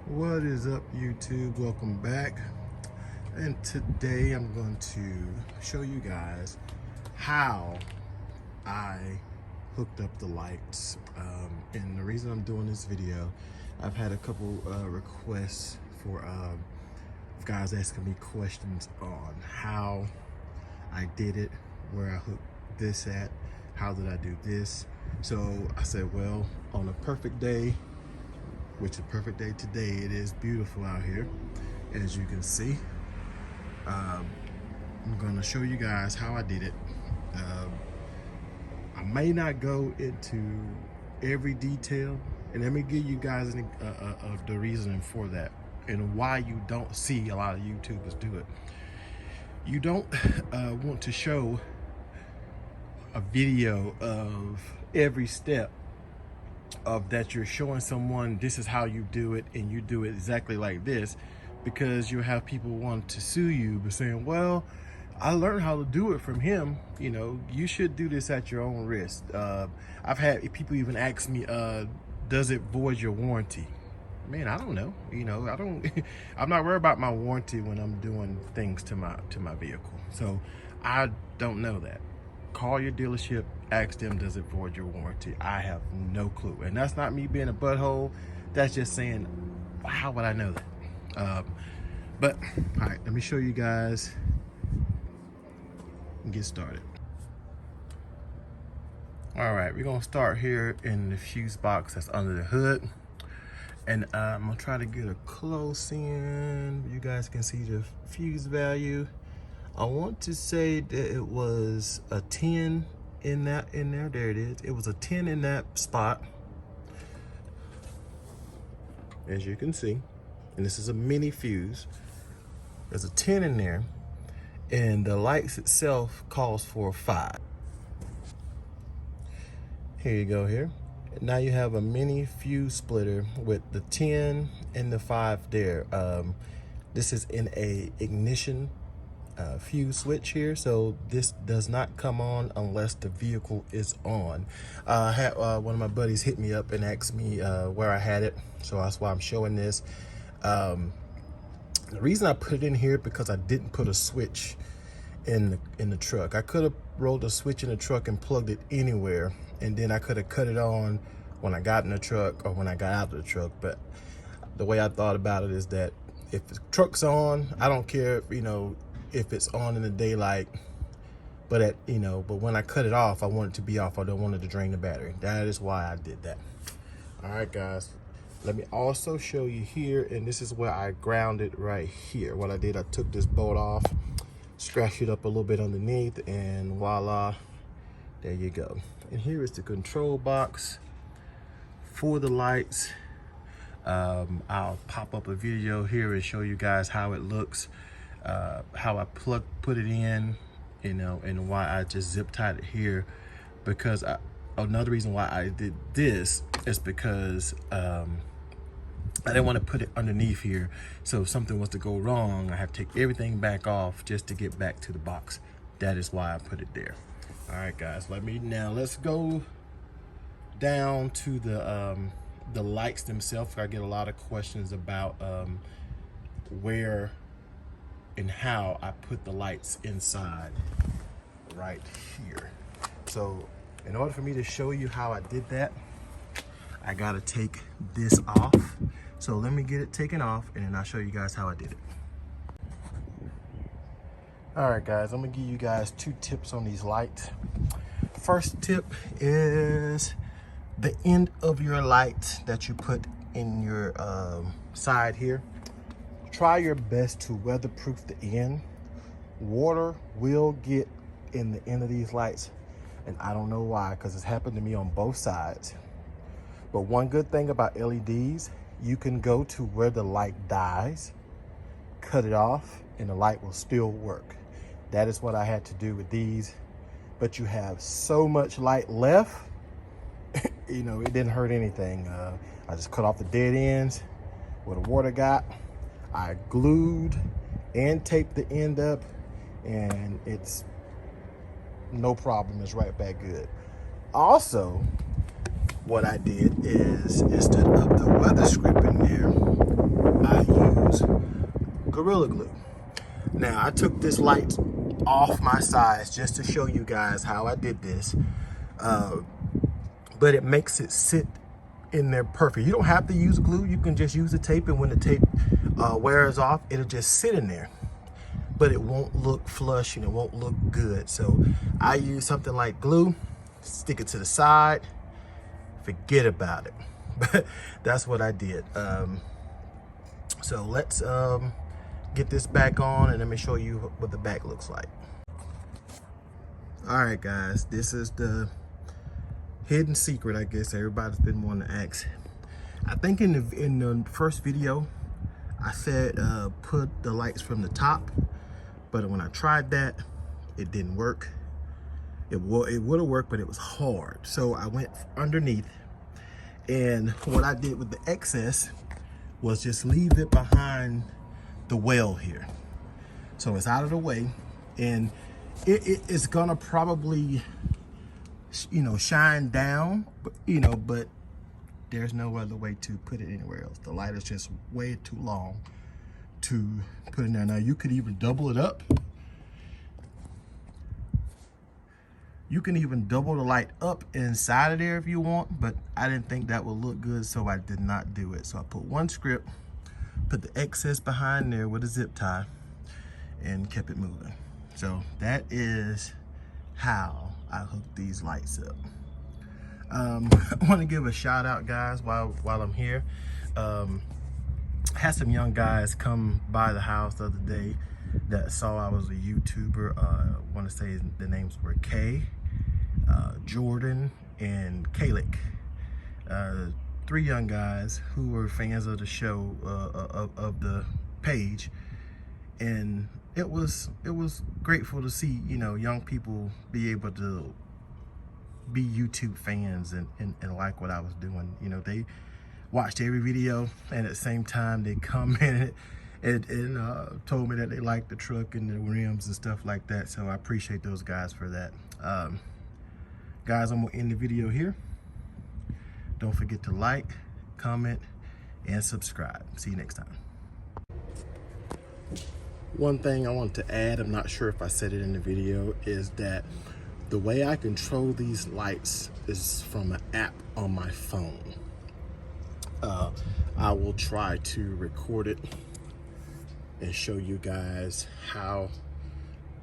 What is up, YouTube? Welcome back. And today I'm going to show you guys how I hooked up the lights. And the reason I'm doing this video, I've had a couple requests for guys asking me questions on how I did it, where I hooked this at, how did I do this. So I said, well, on a perfect day, which is a perfect day today, it is beautiful out here, as you can see. I'm gonna show you guys how I did it. I may not go into every detail, and let me give you guys the reasoning for that and why you don't see a lot of YouTubers do it. You don't want to show a video of every step of that you're showing someone this is how you do it and you do it exactly like this, because you'll have people want to sue you but saying, well, I learned how to do it from him, you know, you should do this at your own risk. I've had people even ask me, does it void your warranty? Man, I don't know, you know, I'm not worried about my warranty when I'm doing things to my vehicle, so I don't know that. Call your dealership, ask them, does it void your warranty? I have no clue. And that's not me being a butthole. That's just saying, how would I know that? But, all right, let me show you guys and get started. All right, we're gonna start here in the fuse box that's under the hood. And I'm gonna try to get a close in. You guys can see the fuse value. I want to say that it was a 10 in there. There it is. It was a 10 in that spot, as you can see. And this is a mini fuse. There's a 10 in there, and the lights itself calls for a 5. Here you go here. And now you have a mini fuse splitter with the 10 and the 5 there. This is in a ignition fuse switch here, so this does not come on unless the vehicle is on. I had one of my buddies hit me up and asked me where I had it, so that's why I'm showing this. The reason I put it in here because I didn't put a switch in the truck. I could have rolled a switch in the truck and plugged it anywhere, and then I could have cut it on when I got in the truck or when I got out of the truck. But the way I thought about it is that if the truck's on, I don't care, you know, if it's on in the daylight, but but when I cut it off, I want it to be off. I don't want it to drain the battery. That is why I did that. All right, guys, let me also show you here, and this is where I grounded right here. What I did, I took this bolt off, scratched it up a little bit underneath, and voila, there you go. And here is the control box for the lights. I'll pop up a video here and show you guys how it looks, how I put it in, you know, and why I just zip tied it here. Because another reason why I did this is because I didn't want to put it underneath here, so if something was to go wrong, I have to take everything back off just to get back to the box. That is why I put it there. All right, guys, let's go down to the lights themselves. I get a lot of questions about where and how I put the lights inside right here. So in order for me to show you how I did that, I gotta take this off. So let me get it taken off, and then I'll show you guys how I did it. All right, guys, I'm gonna give you guys 2 tips on these lights. First tip is the end of your light that you put in your side here. Try your best to weatherproof the end. Water will get in the end of these lights, and I don't know why, because it's happened to me on both sides. But one good thing about LEDs, you can go to where the light dies, cut it off, and the light will still work. That is what I had to do with these. But you have so much light left, you know, it didn't hurt anything. I just cut off the dead ends where the water got. I glued and taped the end up, and it's no problem. It's right back good. Also, what I did is, instead of the weather strip in there, Gorilla Glue. Now, I took this light off my sides just to show you guys how I did this. But it makes it sit in there perfect. You don't have to use glue. You can just use the tape, and when the tape wears off, it'll just sit in there. But it won't look flush and it won't look good. So I use something like glue, stick it to the side, forget about it. But that's what I did. So let's get this back on and let me show you what the back looks like. All right, guys, this is the hidden secret, I guess everybody's been wanting to ask. I think in the first video, I said put the lights from the top, but when I tried that, it didn't work. It would have worked, but it was hard. So I went underneath, and what I did with the excess was just leave it behind the well here. So it's out of the way, and it's gonna probably, you know, shine down, but but there's no other way to put it anywhere else. The light is just way too long to put in there. Now you could even double it up. You can even double the light up inside of there if you want, but I didn't think that would look good, so I did not do it. So I put one script, put the excess behind there with a zip tie, and kept it moving. So that is how I hooked these lights up. I want to give a shout out, guys, while I'm here. Had some young guys come by the house the other day that saw I was a YouTuber. I want to say the names were Kay, Jordan, and Kalik. 3 young guys who were fans of the show, of the page, and it was grateful to see, you know, young people be able to be YouTube fans and like what I was doing. You know, they watched every video, and at the same time they commented and told me that they liked the truck and the rims and stuff like that. So I appreciate those guys for that. Guys, I'm gonna end the video here. Don't forget to like, comment, and subscribe. See you next time. One thing I want to add, I'm not sure if I said it in the video, is that the way I control these lights is from an app on my phone. I will try to record it and show you guys how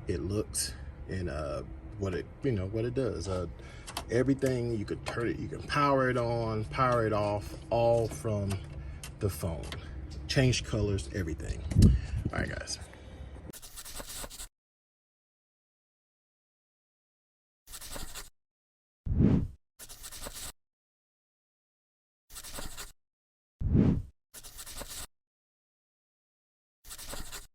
it looks and what it does. Everything, you could turn it, you can power it on, power it off, all from the phone. Change colors, everything.